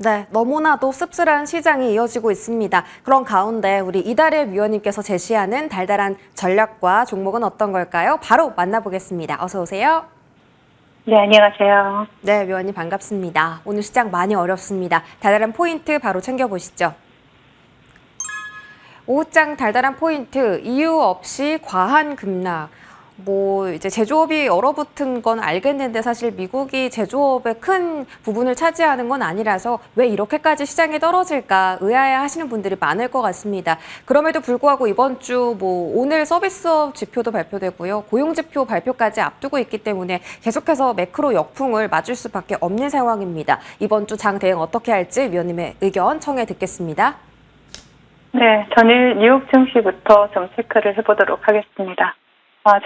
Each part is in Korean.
네, 너무나도 씁쓸한 시장이 이어지고 있습니다. 그런 가운데 우리 이달의 위원님께서 제시하는 달달한 전략과 종목은 어떤 걸까요? 바로 만나보겠습니다. 어서 오세요. 네, 안녕하세요. 네, 위원님 반갑습니다. 오늘 시장 많이 어렵습니다. 달달한 포인트 바로 챙겨보시죠. 오후장 달달한 포인트, 이유 없이 과한 급락. 이제 제조업이 얼어붙은 건 알겠는데 사실 미국이 제조업의 큰 부분을 차지하는 건 아니라서 왜 이렇게까지 시장이 떨어질까 의아해하시는 분들이 많을 것 같습니다. 그럼에도 불구하고 이번 주 오늘 서비스업 지표도 발표되고요. 고용 지표 발표까지 앞두고 있기 때문에 계속해서 매크로 역풍을 맞을 수밖에 없는 상황입니다. 이번 주 장 대응 어떻게 할지 위원님의 의견 청해 듣겠습니다. 네, 전일 뉴욕 증시부터 좀 체크를 해보도록 하겠습니다.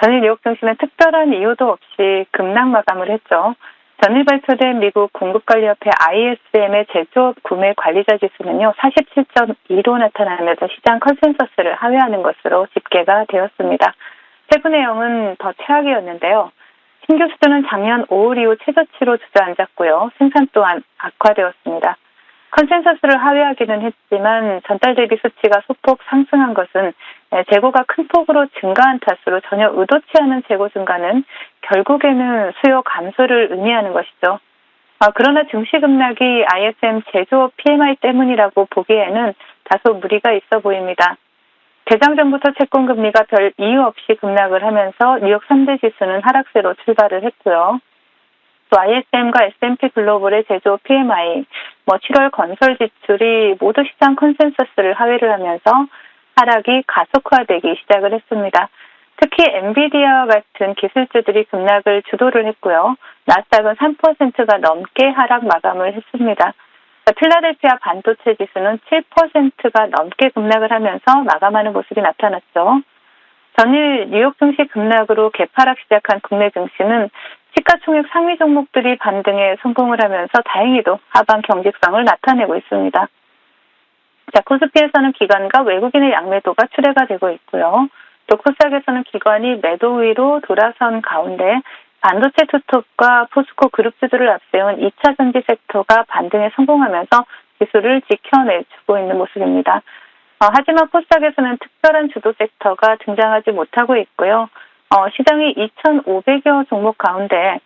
전일 뉴욕 증시는 특별한 이유도 없이 급락 마감을 했죠. 전일 발표된 미국 공급관리협회 ISM의 제조업 구매 관리자 지수는요, 47.2로 나타나면서 시장 컨센서스를 하회하는 것으로 집계가 되었습니다. 세부 내용은 더 최악이었는데요. 신규 수주는 작년 5월 이후 최저치로 주저앉았고요. 생산 또한 악화되었습니다. 컨센서스를 하회하기는 했지만 전달 대비 수치가 소폭 상승한 것은 재고가 큰 폭으로 증가한 탓으로 전혀 의도치 않은 재고 증가는 결국에는 수요 감소를 의미하는 것이죠. 그러나 증시 급락이 ISM 제조업 PMI 때문이라고 보기에는 다소 무리가 있어 보입니다. 개장 전부터 채권 금리가 별 이유 없이 급락을 하면서 뉴욕 3대 지수는 하락세로 출발을 했고요. 또 ISM과 S&P 글로벌의 제조업 PMI, 7월 건설 지출이 모두 시장 컨센서스를 하회를 하면서 하락이 가속화되기 시작을 했습니다. 특히 엔비디아와 같은 기술주들이 급락을 주도를 했고요. 나스닥은 3%가 넘게 하락 마감을 했습니다. 필라델피아 반도체 지수는 7%가 넘게 급락을 하면서 마감하는 모습이 나타났죠. 전일 뉴욕 증시 급락으로 개파락 시작한 국내 증시는 시가총액 상위 종목들이 반등에 성공을 하면서 다행히도 하방 경직성을 나타내고 있습니다. 코스피에서는 기관과 외국인의 양매도가 출회가 되고 있고요. 또 코스닥에서는 기관이 매도 위로 돌아선 가운데 반도체 투톱과 포스코 그룹주들을 앞세운 2차 전지 섹터가 반등에 성공하면서 지수를 지켜내주고 있는 모습입니다. 하지만 코스닥에서는 특별한 주도 섹터가 등장하지 못하고 있고요. 시장이 2,500여 종목 가운데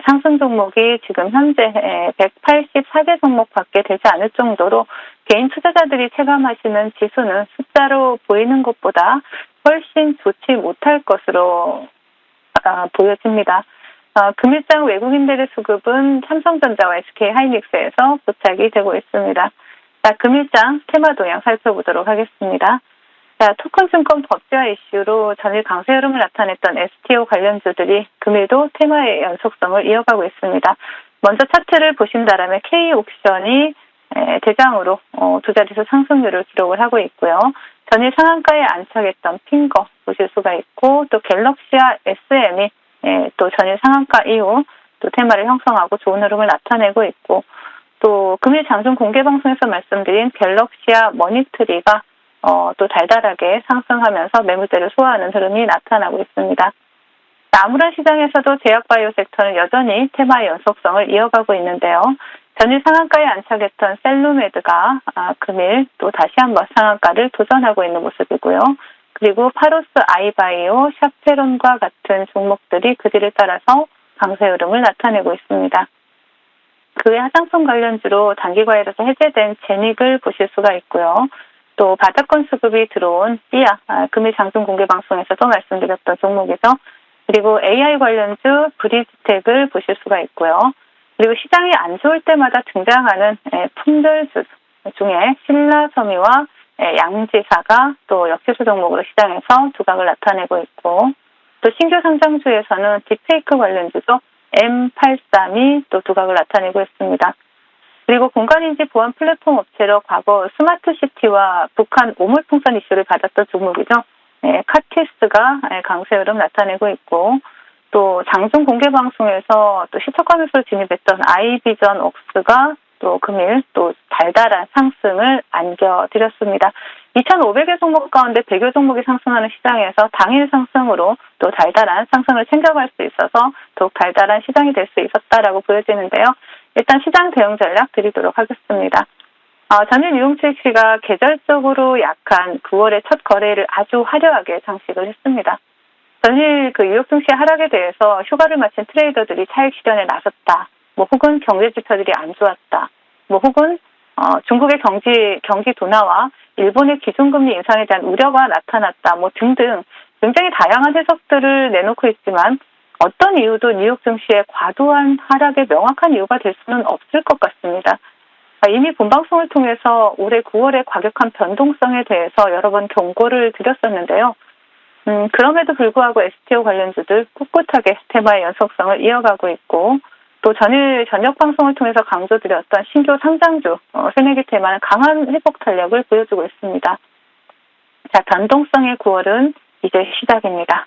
상승 종목이 지금 현재 184개 종목밖에 되지 않을 정도로 개인 투자자들이 체감하시는 지수는 숫자로 보이는 것보다 훨씬 좋지 못할 것으로 보여집니다. 금일장 외국인들의 수급은 삼성전자와 SK하이닉스에서 포착이 되고 있습니다. 금일장 테마 동향 살펴보도록 하겠습니다. 토큰증권 법제화 이슈로 전일 강세 흐름을 나타냈던 STO 관련주들이 금일도 테마의 연속성을 이어가고 있습니다. 먼저 차트를 보신다면 K옥션이 대장으로 두 자릿수 상승률을 기록을 하고 있고요. 전일 상한가에 안착했던 핑거 보실 수가 있고 또 갤럭시와 SM이 또 전일 상한가 이후 또 테마를 형성하고 좋은 흐름을 나타내고 있고 또 금일 장중 공개 방송에서 말씀드린 갤럭시와 머니트리가 또 달달하게 상승하면서 매물대를 소화하는 흐름이 나타나고 있습니다. 아무런 시장에서도 제약바이오 섹터는 여전히 테마의 연속성을 이어가고 있는데요. 전일 상한가에 안착했던 셀루메드가 금일 또 다시 한번 상한가를 도전하고 있는 모습이고요. 그리고 파로스 아이바이오, 샤페론과 같은 종목들이 그 뒤를 따라서 강세 흐름을 나타내고 있습니다. 그 외 하상품 관련주로 단기과열에서 해제된 제닉을 보실 수가 있고요. 또 바닥권 수급이 들어온 삐아, 금일 장중 공개 방송에서도 말씀드렸던 종목이죠. 그리고 AI 관련주 브리지텍을 보실 수가 있고요. 그리고 시장이 안 좋을 때마다 등장하는 품절주 중에 신라섬유와 양지사가 또 역시수 종목으로 시장에서 두각을 나타내고 있고 또 신규 상장주에서는 딥페이크 관련주죠. M83이 또 두각을 나타내고 있습니다. 그리고 공간인지 보안 플랫폼 업체로 과거 스마트시티와 북한 오물풍선 이슈를 받았던 종목이죠. 카티스가 강세 흐름 나타내고 있고 또 장중 공개 방송에서 또 시초가 매수로 진입했던 아이비전 옥스가 또 금일 또 달달한 상승을 안겨드렸습니다. 2,500여 종목 가운데 100여 종목이 상승하는 시장에서 당일 상승으로 또 달달한 상승을 챙겨갈 수 있어서 더욱 달달한 시장이 될 수 있었다라고 보여지는데요. 일단 시장 대응 전략 드리도록 하겠습니다. 전일 유용 증시가 계절적으로 약한 9월의 첫 거래를 아주 화려하게 장식을 했습니다. 전일 그 뉴욕 증시 하락에 대해서 휴가를 마친 트레이더들이 차익 실현에 나섰다. 뭐 혹은 경제 지표들이 안 좋았다. 뭐 혹은 중국의 경기 둔화와 일본의 기준금리 인상에 대한 우려가 나타났다. 뭐 등등 굉장히 다양한 해석들을 내놓고 있지만 어떤 이유도 뉴욕 증시의 과도한 하락의 명확한 이유가 될 수는 없을 것 같습니다. 이미 본방송을 통해서 올해 9월의 과격한 변동성에 대해서 여러 번 경고를 드렸었는데요. 그럼에도 불구하고 STO 관련주들 꿋꿋하게 테마의 연속성을 이어가고 있고 또 전일 저녁 방송을 통해서 강조드렸던 신규 상장주 새내기 테마는 강한 회복 탄력을 보여주고 있습니다. 자, 변동성의 9월은 이제 시작입니다.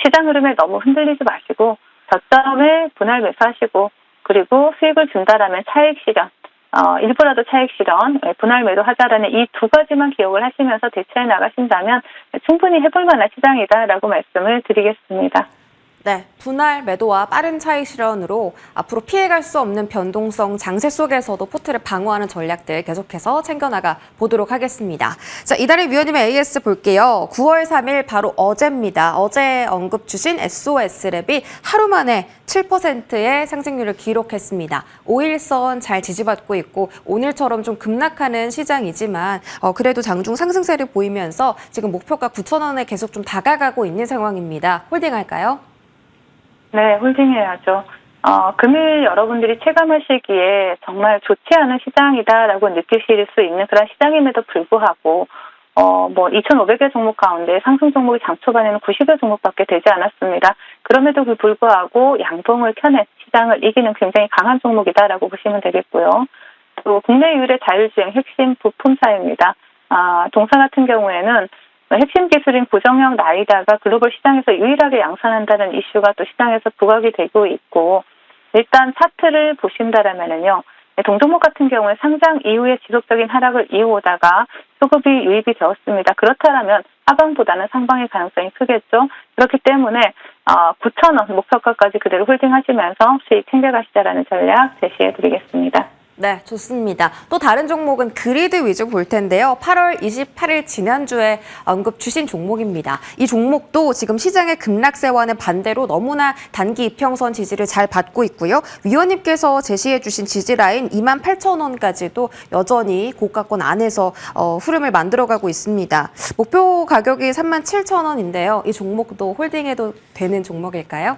시장 흐름에 너무 흔들리지 마시고 저점에 분할 매수하시고 그리고 수익을 준다라면 차익 실현, 일부라도 차익 실현, 분할 매도하자라는 이 두 가지만 기억을 하시면서 대처해 나가신다면 충분히 해볼 만한 시장이다라고 말씀을 드리겠습니다. 네, 분할 매도와 빠른 차익 실현으로 앞으로 피해갈 수 없는 변동성 장세 속에서도 포트를 방어하는 전략들 계속해서 챙겨나가 보도록 하겠습니다. 자, 이달의 위원님의 AS 볼게요. 9월 3일 바로 어제입니다. 어제 언급 주신 SOS랩이 하루 만에 7%의 상승률을 기록했습니다. 5일선 잘 지지받고 있고 오늘처럼 좀 급락하는 시장이지만 그래도 장중 상승세를 보이면서 지금 목표가 9,000원에 계속 좀 다가가고 있는 상황입니다. 홀딩할까요? 네, 홀딩해야죠. 금일 여러분들이 체감하시기에 정말 좋지 않은 시장이다라고 느끼실 수 있는 그런 시장임에도 불구하고, 2,500여 종목 가운데 상승 종목이 장 초반에는 90여 종목밖에 되지 않았습니다. 그럼에도 불구하고 양봉을 켜낸 시장을 이기는 굉장히 강한 종목이다라고 보시면 되겠고요. 또 국내 유일의 자율주행 핵심 부품사입니다. 동사 같은 경우에는 핵심 기술인 고정형 라이다가 글로벌 시장에서 유일하게 양산한다는 이슈가 또 시장에서 부각이 되고 있고 일단 차트를 보신다라면은요. 동종목 같은 경우에 상장 이후에 지속적인 하락을 이어오다가 수급이 유입이 되었습니다. 그렇다면 하방보다는 상방의 가능성이 크겠죠. 그렇기 때문에 9,000원 목표가까지 그대로 홀딩하시면서 수익 챙겨가시자라는 전략 제시해드리겠습니다. 네, 좋습니다. 또 다른 종목은 그리드 위주 볼 텐데요. 8월 28일 지난주에 언급 주신 종목입니다. 이 종목도 지금 시장의 급락세와는 반대로 너무나 단기 이평선 지지를 잘 받고 있고요. 위원님께서 제시해 주신 지지라인 28,000원까지도 여전히 고가권 안에서 흐름을 만들어가고 있습니다. 목표 가격이 37,000원인데요. 이 종목도 홀딩해도 되는 종목일까요?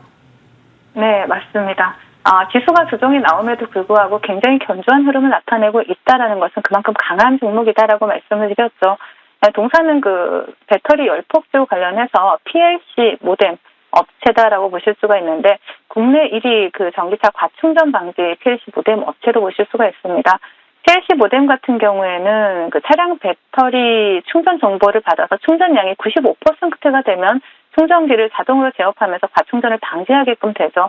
네, 맞습니다. 지수가 조정이 나옴에도 불구하고 굉장히 견조한 흐름을 나타내고 있다라는 것은 그만큼 강한 종목이다라고 말씀을 드렸죠. 동사는 그 배터리 열폭주 관련해서 PLC 모뎀 업체다라고 보실 수가 있는데 국내 1위 그 전기차 과충전 방지 PLC 모뎀 업체로 보실 수가 있습니다. PLC 모뎀 같은 경우에는 그 차량 배터리 충전 정보를 받아서 충전량이 95%가 되면 충전기를 자동으로 제어하면서 과충전을 방지하게끔 되죠.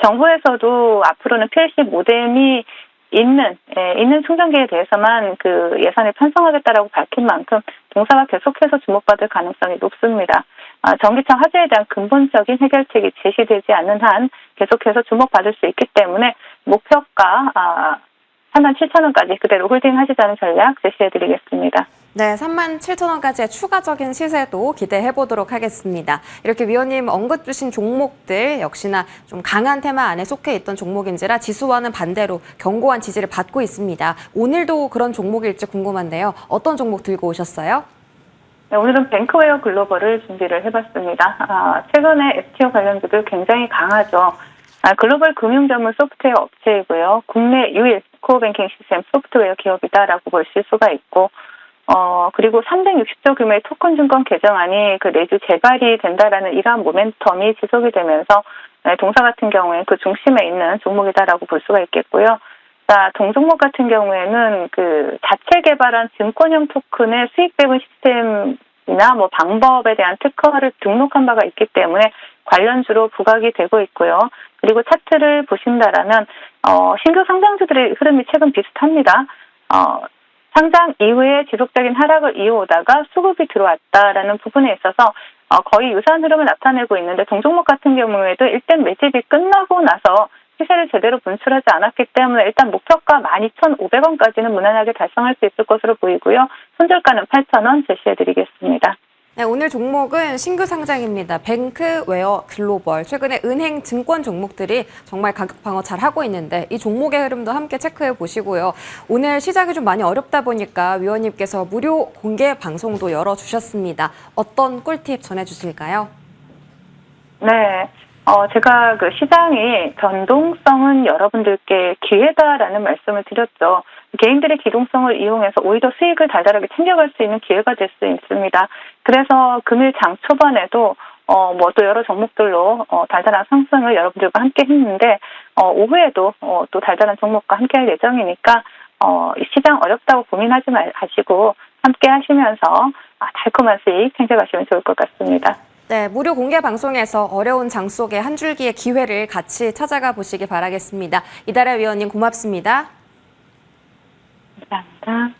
정부에서도 앞으로는 PLC 모뎀이 있는 충전기에 대해서만 그 예산을 편성하겠다라고 밝힌 만큼 동사가 계속해서 주목받을 가능성이 높습니다. 전기차 화재에 대한 근본적인 해결책이 제시되지 않는 한 계속해서 주목받을 수 있기 때문에 목표가 37,000원까지 그대로 홀딩하시자는 전략 제시해드리겠습니다. 네, 37,000원까지의 추가적인 시세도 기대해 보도록 하겠습니다. 이렇게 위원님 언급 주신 종목들 역시나 좀 강한 테마 안에 속해 있던 종목인지라 지수와는 반대로 견고한 지지를 받고 있습니다. 오늘도 그런 종목일지 궁금한데요. 어떤 종목 들고 오셨어요? 네, 오늘은 뱅크웨어 글로벌을 준비를 해봤습니다. 최근에 STO 관련주들 굉장히 강하죠. 글로벌 금융 전문 소프트웨어 업체이고요. 국내 유일 코어 뱅킹 시스템 소프트웨어 기업이다라고 보실 수가 있고 그리고 360조 규모의 토큰 증권 개정안이 그 내주 재발이 된다라는 이러한 모멘텀이 지속이 되면서 동사 같은 경우에 그 중심에 있는 종목이다라고 볼 수가 있겠고요. 자, 동종목 같은 경우에는 그 자체 개발한 증권형 토큰의 수익 배분 시스템이나 뭐 방법에 대한 특허를 등록한 바가 있기 때문에 관련주로 부각이 되고 있고요. 그리고 차트를 보신다라면 신규 상장주들의 흐름이 최근 비슷합니다. 상장 이후에 지속적인 하락을 이어오다가 수급이 들어왔다라는 부분에 있어서 거의 유사한 흐름을 나타내고 있는데 동종목 같은 경우에도 일단 매집이 끝나고 나서 시세를 제대로 분출하지 않았기 때문에 일단 목표가 12,500원까지는 무난하게 달성할 수 있을 것으로 보이고요. 손절가는 8,000원 제시해드리겠습니다. 네, 오늘 종목은 신규 상장입니다. 뱅크웨어 글로벌. 최근에 은행 증권 종목들이 정말 가격 방어 잘 하고 있는데 이 종목의 흐름도 함께 체크해 보시고요. 오늘 시장이 좀 많이 어렵다 보니까 위원님께서 무료 공개 방송도 열어주셨습니다. 어떤 꿀팁 전해주실까요? 네. 제가 그 시장이 변동성은 여러분들께 기회다라는 말씀을 드렸죠. 개인들의 기동성을 이용해서 오히려 수익을 달달하게 챙겨갈 수 있는 기회가 될 수 있습니다. 그래서 금일 장 초반에도 또 여러 종목들로 달달한 상승을 여러분들과 함께 했는데 오후에도 또 달달한 종목과 함께 할 예정이니까 시장 어렵다고 고민하지 마시고 함께 하시면서 달콤한 수익 챙겨가시면 좋을 것 같습니다. 네, 무료 공개 방송에서 어려운 장 속의 한 줄기의 기회를 같이 찾아가 보시기 바라겠습니다. 이달의 위원님 고맙습니다. 감사합니다.